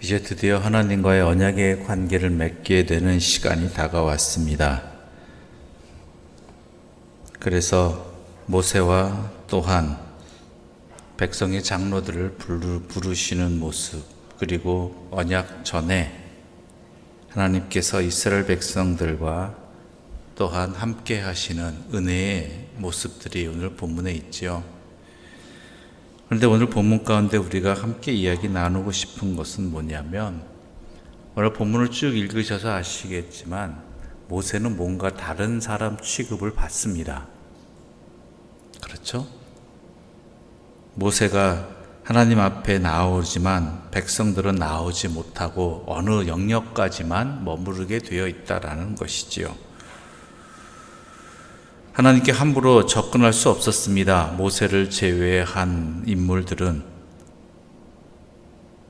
이제 드디어 하나님과의 언약의 관계를 맺게 되는 시간이 다가왔습니다. 그래서 모세와 또한 백성의 장로들을 부르시는 모습, 그리고 언약 전에 하나님께서 이스라엘 백성들과 또한 함께 하시는 은혜의 모습들이 오늘 본문에 있지요. 그런데 오늘 본문 가운데 우리가 함께 이야기 나누고 싶은 것은 뭐냐면, 오늘 본문을 쭉 읽으셔서 아시겠지만 모세는 뭔가 다른 사람 취급을 받습니다. 그렇죠? 모세가 하나님 앞에 나오지만 백성들은 나오지 못하고 어느 영역까지만 머무르게 되어 있다라는 것이지요. 하나님께 함부로 접근할 수 없었습니다. 모세를 제외한 인물들은.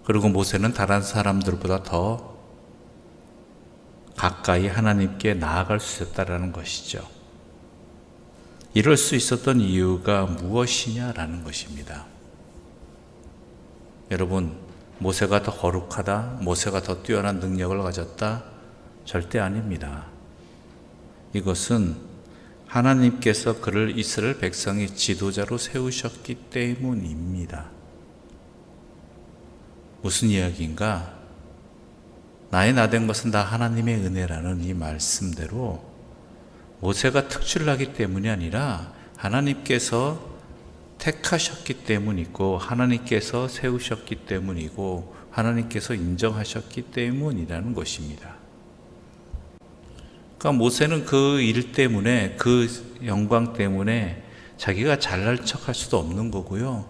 그리고 모세는 다른 사람들보다 더 가까이 하나님께 나아갈 수 있었다는 것이죠. 이럴 수 있었던 이유가 무엇이냐라는 것입니다. 여러분, 모세가 더 거룩하다, 모세가 더 뛰어난 능력을 가졌다? 절대 아닙니다. 이것은 하나님께서 그를 이스라엘 백성의 지도자로 세우셨기 때문입니다. 무슨 이야기인가? 나의 나된 것은 다 하나님의 은혜라는 이 말씀대로 모세가 특출나기 때문이 아니라 하나님께서 택하셨기 때문이고, 하나님께서 세우셨기 때문이고, 하나님께서 인정하셨기 때문이라는 것입니다. 그러니까 모세는 그 일 때문에, 그 영광 때문에 자기가 잘날 척할 수도 없는 거고요.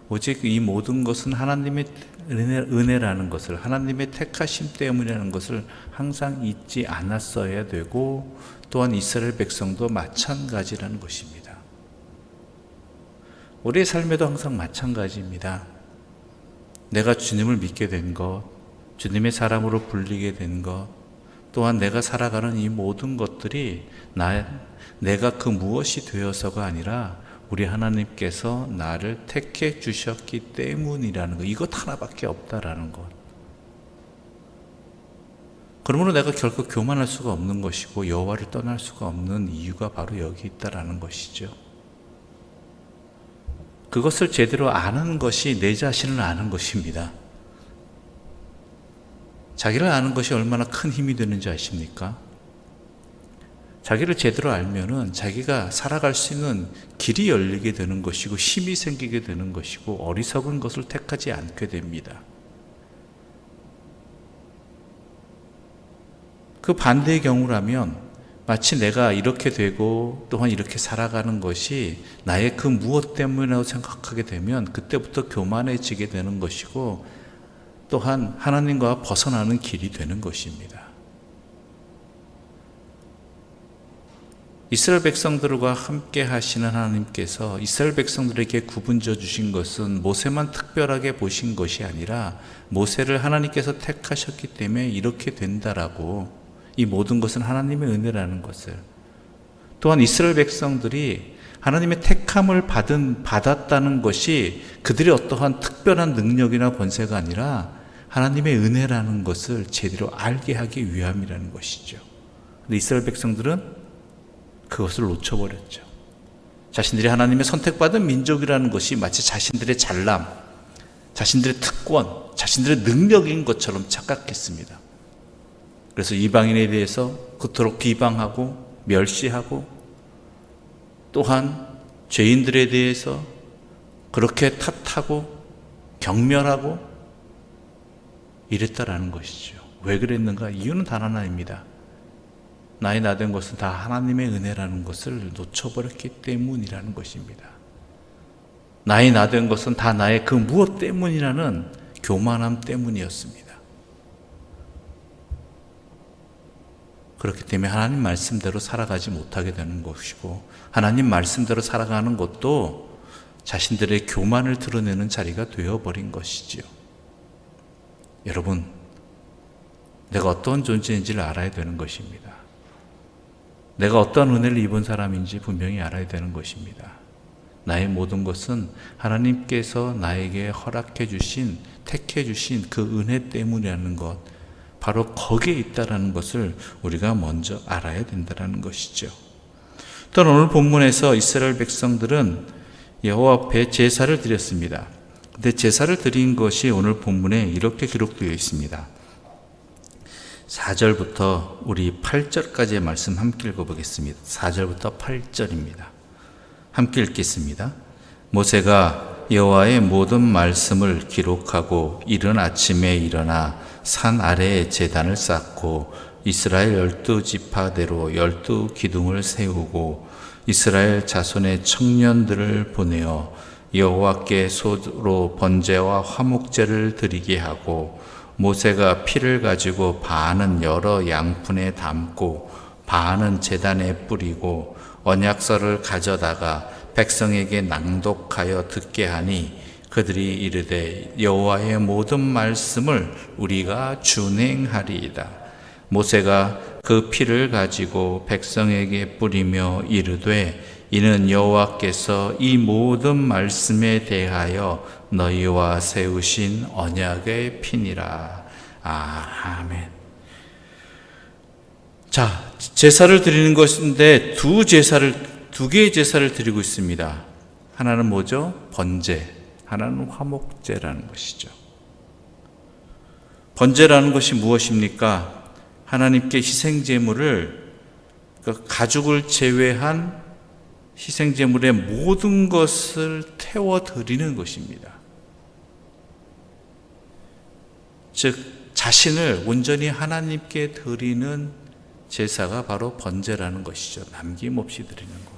오직 이 모든 것은 하나님의 은혜라는 것을, 하나님의 택하심 때문이라는 것을 항상 잊지 않았어야 되고, 또한 이스라엘 백성도 마찬가지라는 것입니다. 우리의 삶에도 항상 마찬가지입니다. 내가 주님을 믿게 된 것, 주님의 사람으로 불리게 된 것, 또한 내가 살아가는 이 모든 것들이 내가 그 무엇이 되어서가 아니라 우리 하나님께서 나를 택해 주셨기 때문이라는 것, 이것 하나밖에 없다라는 것. 그러므로 내가 결코 교만할 수가 없는 것이고 여호와를 떠날 수가 없는 이유가 바로 여기 있다라는 것이죠. 그것을 제대로 아는 것이 내 자신을 아는 것입니다. 자기를 아는 것이 얼마나 큰 힘이 되는지 아십니까? 자기를 제대로 알면은 자기가 살아갈 수 있는 길이 열리게 되는 것이고, 힘이 생기게 되는 것이고, 어리석은 것을 택하지 않게 됩니다. 그 반대의 경우라면 마치 내가 이렇게 되고 또한 이렇게 살아가는 것이 나의 그 무엇 때문이라고 생각하게 되면 그때부터 교만해지게 되는 것이고, 또한 하나님과 벗어나는 길이 되는 것입니다. 이스라엘 백성들과 함께 하시는 하나님께서 이스라엘 백성들에게 구분져 주신 것은 모세만 특별하게 보신 것이 아니라 모세를 하나님께서 택하셨기 때문에 이렇게 된다라고, 이 모든 것은 하나님의 은혜라는 것을, 또한 이스라엘 백성들이 하나님의 택함을 받았다는 것이 그들의 어떠한 특별한 능력이나 권세가 아니라 하나님의 은혜라는 것을 제대로 알게 하기 위함이라는 것이죠. 근데 이스라엘 백성들은 그것을 놓쳐버렸죠. 자신들이 하나님의 선택받은 민족이라는 것이 마치 자신들의 잘남, 자신들의 특권, 자신들의 능력인 것처럼 착각했습니다. 그래서 이방인에 대해서 그토록 비방하고 멸시하고, 또한 죄인들에 대해서 그렇게 탓하고 경멸하고 이랬다라는 것이죠. 왜 그랬는가? 이유는 단 하나입니다. 나의 나된 것은 다 하나님의 은혜라는 것을 놓쳐버렸기 때문이라는 것입니다. 나의 나된 것은 다 나의 그 무엇 때문이라는 교만함 때문이었습니다. 그렇기 때문에 하나님 말씀대로 살아가지 못하게 되는 것이고, 하나님 말씀대로 살아가는 것도 자신들의 교만을 드러내는 자리가 되어버린 것이지요. 여러분, 내가 어떤 존재인지를 알아야 되는 것입니다. 내가 어떤 은혜를 입은 사람인지 분명히 알아야 되는 것입니다. 나의 모든 것은 하나님께서 나에게 허락해 주신 택해 주신 그 은혜 때문이라는 것, 바로 거기에 있다라는 것을 우리가 먼저 알아야 된다는 것이죠. 또한 오늘 본문에서 이스라엘 백성들은 여호와 앞에 제사를 드렸습니다. 근데 제사를 드린 것이 오늘 본문에 이렇게 기록되어 있습니다. 4절부터 우리 8절까지의 말씀 함께 읽어보겠습니다. 4절부터 8절입니다. 함께 읽겠습니다. 모세가 여호와의 모든 말씀을 기록하고 이른 아침에 일어나 산 아래에 제단을 쌓고 이스라엘 12지파대로 12기둥을 세우고 이스라엘 자손의 청년들을 보내어 여호와께 소로 번제와 화목제를 드리게 하고 모세가 피를 가지고 반은 여러 양푼에 담고 반은 제단에 뿌리고 언약서를 가져다가 백성에게 낭독하여 듣게 하니 그들이 이르되 여호와의 모든 말씀을 우리가 준행하리이다. 모세가 그 피를 가지고 백성에게 뿌리며 이르되 이는 여호와께서 이 모든 말씀에 대하여 너희와 세우신 언약의 피니라. 아멘. 자, 제사를 드리는 것인데 두 개의 제사를 드리고 있습니다. 하나는 뭐죠? 번제, 하나는 화목제라는 것이죠. 번제라는 것이 무엇입니까? 하나님께 희생제물을, 가죽을 제외한 희생제물의 모든 것을 태워드리는 것입니다. 즉 자신을 온전히 하나님께 드리는 제사가 바로 번제라는 것이죠. 남김없이 드리는 것.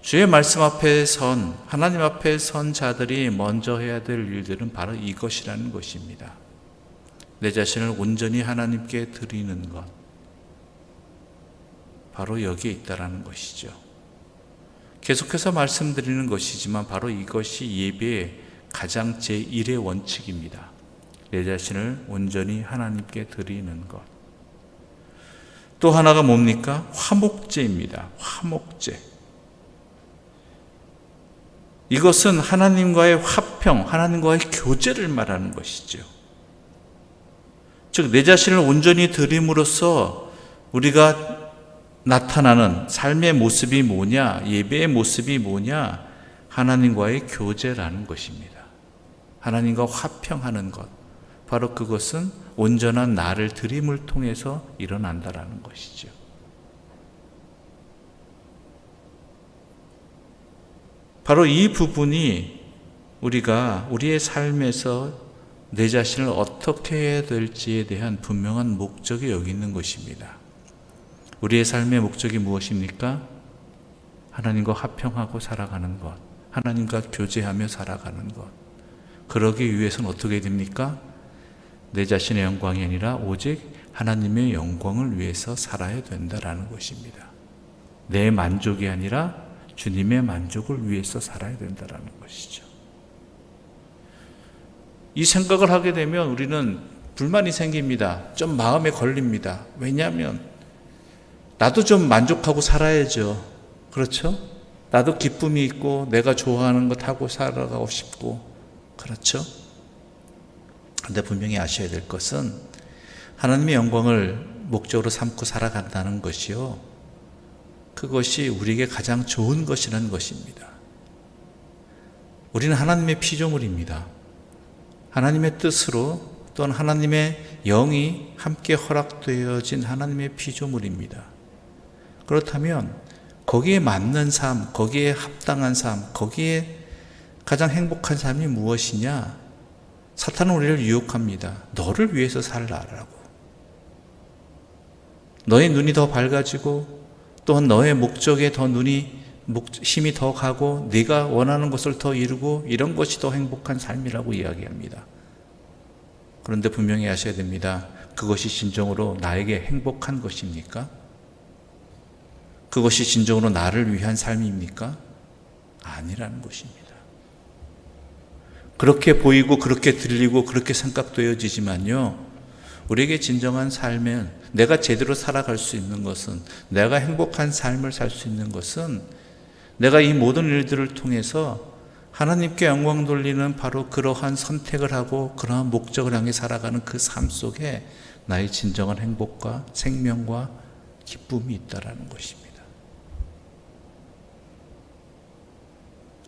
주의 말씀 앞에 선, 하나님 앞에 선 자들이 먼저 해야 될 일들은 바로 이것이라는 것입니다. 내 자신을 온전히 하나님께 드리는 것, 바로 여기에 있다라는 것이죠. 계속해서 말씀드리는 것이지만 바로 이것이 예배의 가장 제1의 원칙입니다. 내 자신을 온전히 하나님께 드리는 것. 또 하나가 뭡니까? 화목제입니다. 화목제. 이것은 하나님과의 화평, 하나님과의 교제를 말하는 것이죠. 즉, 내 자신을 온전히 드림으로써 우리가 나타나는 삶의 모습이 뭐냐, 예배의 모습이 뭐냐, 하나님과의 교제라는 것입니다. 하나님과 화평하는 것, 바로 그것은 온전한 나를 드림을 통해서 일어난다라는 것이죠. 바로 이 부분이 우리가 우리의 삶에서 내 자신을 어떻게 해야 될지에 대한 분명한 목적이 여기 있는 것입니다. 우리의 삶의 목적이 무엇입니까? 하나님과 화평하고 살아가는 것, 하나님과 교제하며 살아가는 것. 그러기 위해서는 어떻게 됩니까? 내 자신의 영광이 아니라 오직 하나님의 영광을 위해서 살아야 된다라는 것입니다. 내 만족이 아니라 주님의 만족을 위해서 살아야 된다라는 것이죠. 이 생각을 하게 되면 우리는 불만이 생깁니다. 좀 마음에 걸립니다. 왜냐하면 나도 좀 만족하고 살아야죠. 그렇죠? 나도 기쁨이 있고 내가 좋아하는 것 하고 살아가고 싶고, 그렇죠? 그런데 분명히 아셔야 될 것은 하나님의 영광을 목적으로 삼고 살아간다는 것이요, 그것이 우리에게 가장 좋은 것이라는 것입니다. 우리는 하나님의 피조물입니다. 하나님의 뜻으로 또한 하나님의 영이 함께 허락되어진 하나님의 피조물입니다. 그렇다면 거기에 맞는 삶, 거기에 합당한 삶, 거기에 가장 행복한 삶이 무엇이냐? 사탄은 우리를 유혹합니다. 너를 위해서 살라라고. 너의 눈이 더 밝아지고 또한 너의 목적에 더 힘이 더 가고 네가 원하는 것을 더 이루고 이런 것이 더 행복한 삶이라고 이야기합니다. 그런데 분명히 아셔야 됩니다. 그것이 진정으로 나에게 행복한 것입니까? 그것이 진정으로 나를 위한 삶입니까? 아니라는 것입니다. 그렇게 보이고 그렇게 들리고 그렇게 생각되어지지만요, 우리에게 진정한 삶은, 내가 제대로 살아갈 수 있는 것은, 내가 행복한 삶을 살 수 있는 것은 내가 이 모든 일들을 통해서 하나님께 영광 돌리는 바로 그러한 선택을 하고 그러한 목적을 향해 살아가는 그 삶 속에 나의 진정한 행복과 생명과 기쁨이 있다라는 것입니다.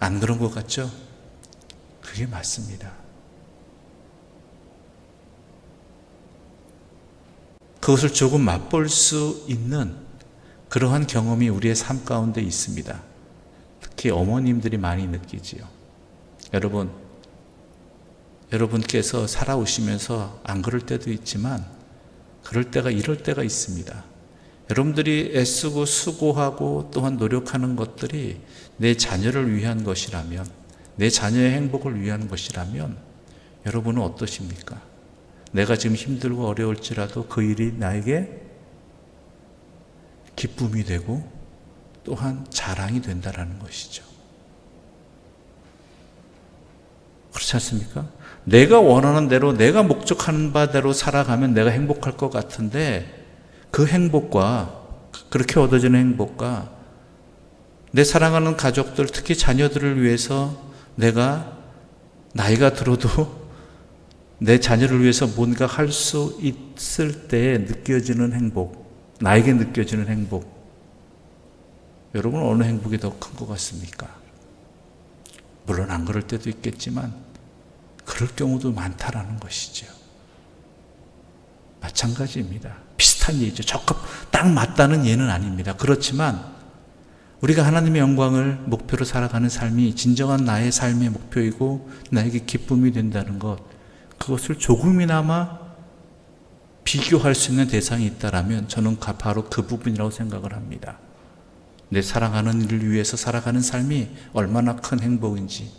안 그런 것 같죠? 그게 맞습니다. 그것을 조금 맛볼 수 있는 그러한 경험이 우리의 삶 가운데 있습니다. 특히 어머님들이 많이 느끼지요. 여러분께서 살아오시면서 안 그럴 때도 있지만 그럴 때가 이럴 때가 있습니다. 여러분들이 애쓰고 수고하고 또한 노력하는 것들이 내 자녀를 위한 것이라면, 내 자녀의 행복을 위한 것이라면 여러분은 어떠십니까? 내가 지금 힘들고 어려울지라도 그 일이 나에게 기쁨이 되고 또한 자랑이 된다라는 것이죠. 그렇지 않습니까? 내가 원하는 대로, 내가 목적하는 바대로 살아가면 내가 행복할 것 같은데 그 행복과, 그렇게 얻어지는 행복과 내 사랑하는 가족들, 특히 자녀들을 위해서 내가 나이가 들어도 내 자녀를 위해서 뭔가 할 수 있을 때 느껴지는 행복, 나에게 느껴지는 행복, 여러분 어느 행복이 더 큰 것 같습니까? 물론 안 그럴 때도 있겠지만 그럴 경우도 많다라는 것이죠. 마찬가지입니다. 비슷한 예죠. 적합 딱 맞다는 예는 아닙니다. 그렇지만 우리가 하나님의 영광을 목표로 살아가는 삶이 진정한 나의 삶의 목표이고 나에게 기쁨이 된다는 것, 그것을 조금이나마 비교할 수 있는 대상이 있다라면 저는 바로 그 부분이라고 생각을 합니다. 내 사랑하는 이를 위해서 살아가는 삶이 얼마나 큰 행복인지,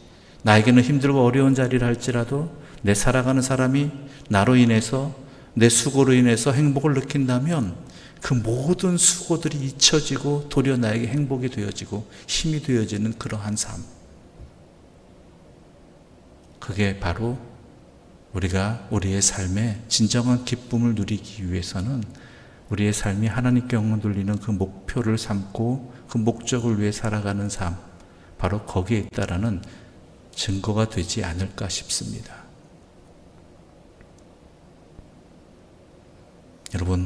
나에게는 힘들고 어려운 자리를 할지라도 내 사랑하는 사람이 나로 인해서, 내 수고로 인해서 행복을 느낀다면 그 모든 수고들이 잊혀지고 도리어 나에게 행복이 되어지고 힘이 되어지는 그러한 삶, 그게 바로 우리가 우리의 삶에 진정한 기쁨을 누리기 위해서는 우리의 삶이 하나님께 영광 돌리는 그 목표를 삼고 그 목적을 위해 살아가는 삶, 바로 거기에 있다라는 증거가 되지 않을까 싶습니다. 여러분,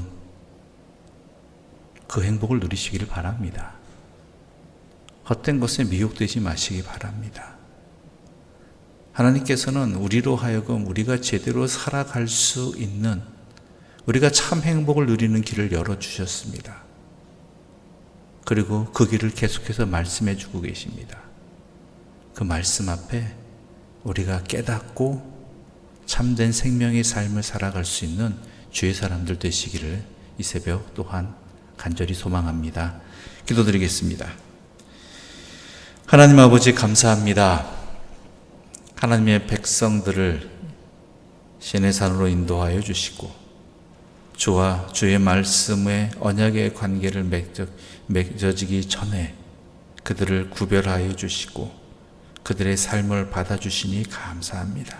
그 행복을 누리시기를 바랍니다. 헛된 것에 미혹되지 마시기 바랍니다. 하나님께서는 우리로 하여금 우리가 제대로 살아갈 수 있는, 우리가 참 행복을 누리는 길을 열어주셨습니다. 그리고 그 길을 계속해서 말씀해 주고 계십니다. 그 말씀 앞에 우리가 깨닫고 참된 생명의 삶을 살아갈 수 있는 주의 사람들 되시기를 이 새벽 또한 간절히 소망합니다. 기도드리겠습니다. 하나님 아버지 감사합니다. 하나님의 백성들을 신의 산으로 인도하여 주시고 주와 주의 말씀의 언약의 관계를 맺어지기 전에 그들을 구별하여 주시고 그들의 삶을 받아주시니 감사합니다.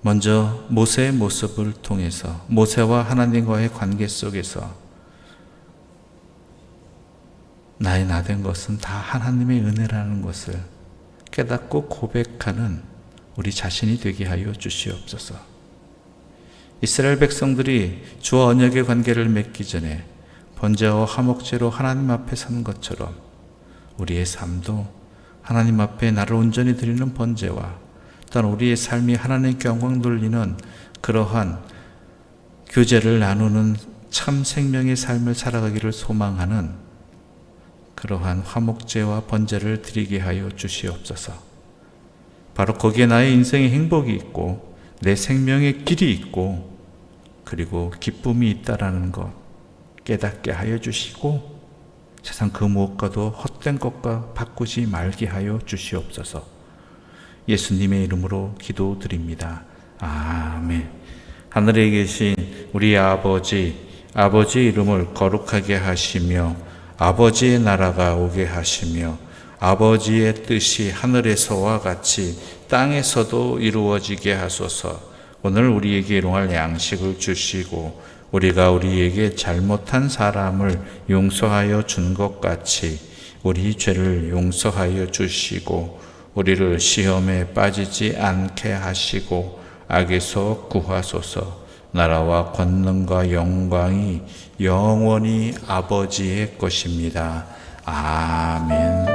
먼저 모세의 모습을 통해서 모세와 하나님과의 관계 속에서 나의 나된 것은 다 하나님의 은혜라는 것을 깨닫고 고백하는 우리 자신이 되게 하여 주시옵소서. 이스라엘 백성들이 주와 언약의 관계를 맺기 전에 번제와 화목제로 하나님 앞에 선 것처럼 우리의 삶도 하나님 앞에 나를 온전히 드리는 번제와 또한 우리의 삶이 하나님께 영광 돌리는 그러한 교제를 나누는 참 생명의 삶을 살아가기를 소망하는 그러한 화목제와 번제를 드리게 하여 주시옵소서. 바로 거기에 나의 인생의 행복이 있고 내 생명의 길이 있고 그리고 기쁨이 있다라는 것 깨닫게 하여 주시고 세상 그 무엇과도 헛된 것과 바꾸지 말게 하여 주시옵소서. 예수님의 이름으로 기도드립니다. 아멘. 하늘에 계신 우리 아버지 이름을 거룩하게 하시며 아버지의 나라가 오게 하시며 아버지의 뜻이 하늘에서와 같이 땅에서도 이루어지게 하소서. 오늘 우리에게 일용할 양식을 주시고 우리가 우리에게 잘못한 사람을 용서하여 준 것 같이 우리 죄를 용서하여 주시고 우리를 시험에 빠지지 않게 하시고 악에서 구하소서. 나라와 권능과 영광이 영원히 아버지의 것입니다. 아멘.